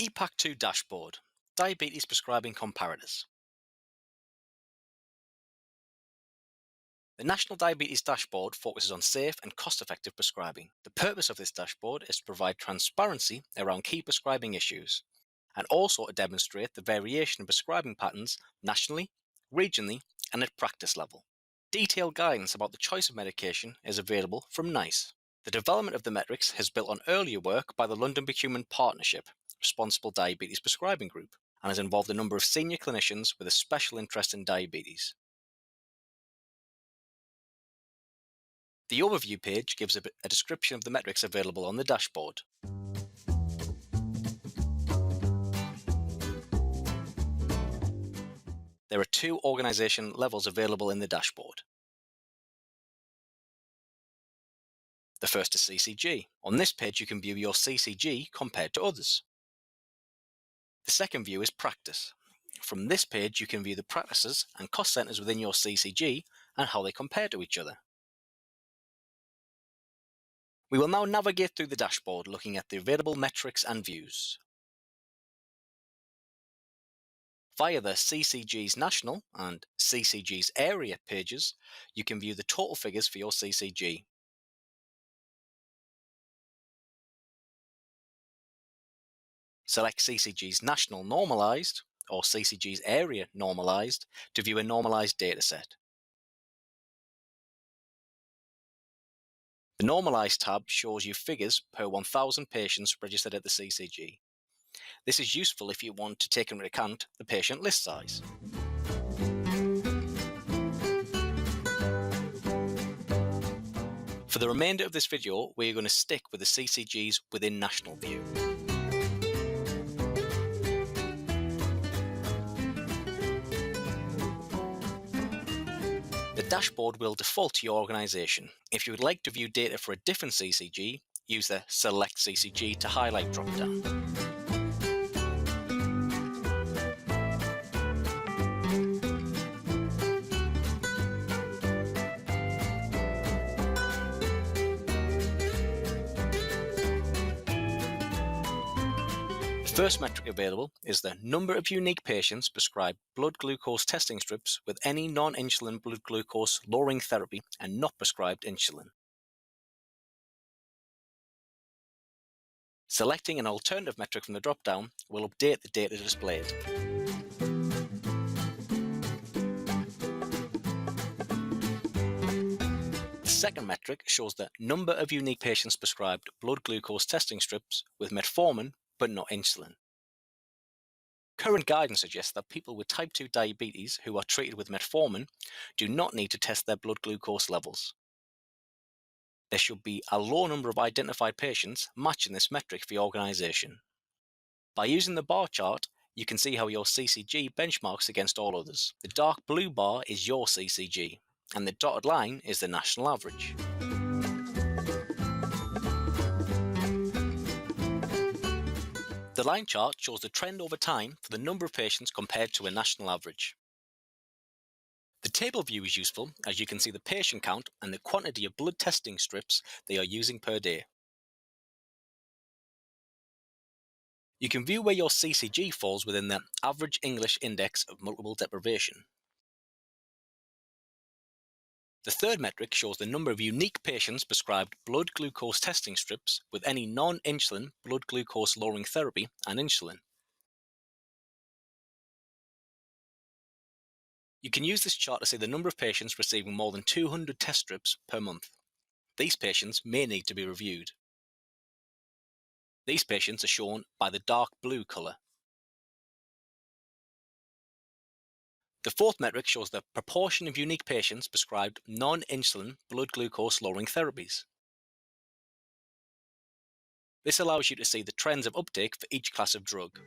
EPAC 2 Dashboard Diabetes Prescribing Comparators. The National Diabetes Dashboard focuses on safe and cost-effective prescribing. The purpose of this dashboard is to provide transparency around key prescribing issues and also to demonstrate the variation in prescribing patterns nationally, regionally, and at practice level. Detailed guidance about the choice of medication is available from NICE. The development of the metrics has built on earlier work by the London Procurement Partnership, Responsible Diabetes Prescribing Group, and has involved a number of senior clinicians with a special interest in diabetes. The overview page gives a description of the metrics available on the dashboard. There are two organisation levels available in the dashboard. The first is CCG. On this page you can view your CCG compared to others. The second view is practice. From this page you can view the practices and cost centres within your CCG and how they compare to each other. We will now navigate through the dashboard looking at the available metrics and views. Via the CCG's National and CCG's Area pages, you can view the total figures for your CCG. Select CCG's National Normalised or CCG's Area Normalised to view a normalised dataset. The Normalised tab shows you figures per 1,000 patients registered at the CCG. This is useful if you want to take into account the patient list size. For the remainder of this video, we're going to stick with the CCGs within National View. The dashboard will default to your organisation. If you would like to view data for a different CCG, use the Select CCG to highlight drop-down. The first metric available is the number of unique patients prescribed blood glucose testing strips with any non-insulin blood glucose lowering therapy and not prescribed insulin. Selecting an alternative metric from the drop-down will update the data displayed. The second metric shows the number of unique patients prescribed blood glucose testing strips with metformin but not insulin. Current guidance suggests that people with type 2 diabetes who are treated with metformin do not need to test their blood glucose levels. There should be a low number of identified patients matching this metric for your organisation. By using the bar chart, you can see how your CCG benchmarks against all others. The dark blue bar is your CCG, and the dotted line is the national average. The line chart shows the trend over time for the number of patients compared to a national average. The table view is useful as you can see the patient count and the quantity of blood testing strips they are using per day. You can view where your CCG falls within the Average English Index of Multiple Deprivation. The third metric shows the number of unique patients prescribed blood glucose testing strips with any non-insulin blood glucose lowering therapy and insulin. You can use this chart to see the number of patients receiving more than 200 test strips per month. These patients may need to be reviewed. These patients are shown by the dark blue colour. The fourth metric shows the proportion of unique patients prescribed non-insulin blood glucose lowering therapies. This allows you to see the trends of uptake for each class of drug.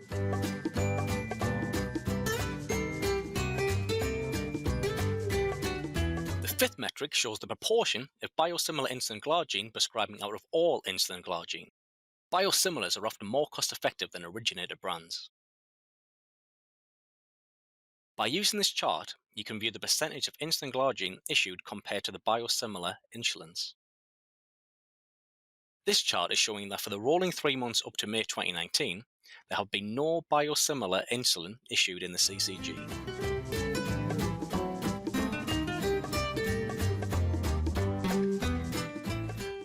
The fifth metric shows the proportion of biosimilar insulin glargine prescribing out of all insulin glargine. Biosimilars are often more cost-effective than originator brands. By using this chart, you can view the percentage of insulin glargine issued compared to the biosimilar insulins. This chart is showing that for the rolling 3 months up to May 2019, There have been no biosimilar insulin issued in the CCG.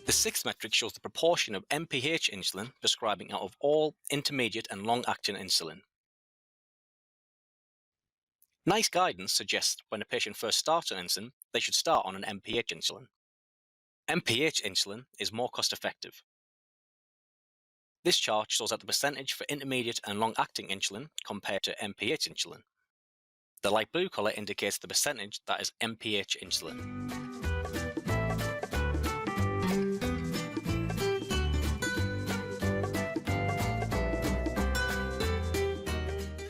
The sixth metric shows the proportion of MPH insulin prescribing out of all intermediate and long-acting insulin. NICE guidance suggests when a patient first starts on insulin, they should start on an MPH insulin. MPH insulin is more cost-effective. This chart shows out the percentage for intermediate and long-acting insulin compared to MPH insulin. The light blue colour indicates the percentage that is MPH insulin.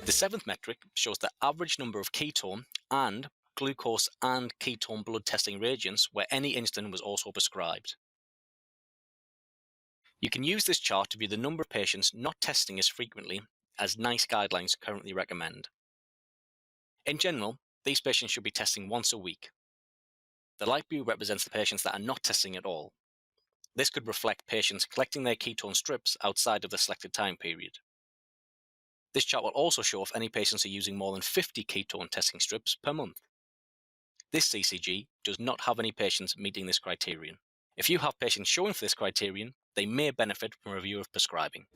The seventh metric shows the average number of ketone and glucose and ketone blood testing reagents where any insulin was also prescribed. You can use this chart to view the number of patients not testing as frequently as NICE guidelines currently recommend. In general, these patients should be testing once a week. The light blue represents the patients that are not testing at all. This could reflect patients collecting their ketone strips outside of the selected time period. This chart will also show if any patients are using more than 50 ketone testing strips per month. This CCG does not have any patients meeting this criterion. If you have patients showing for this criterion, they may benefit from a review of prescribing.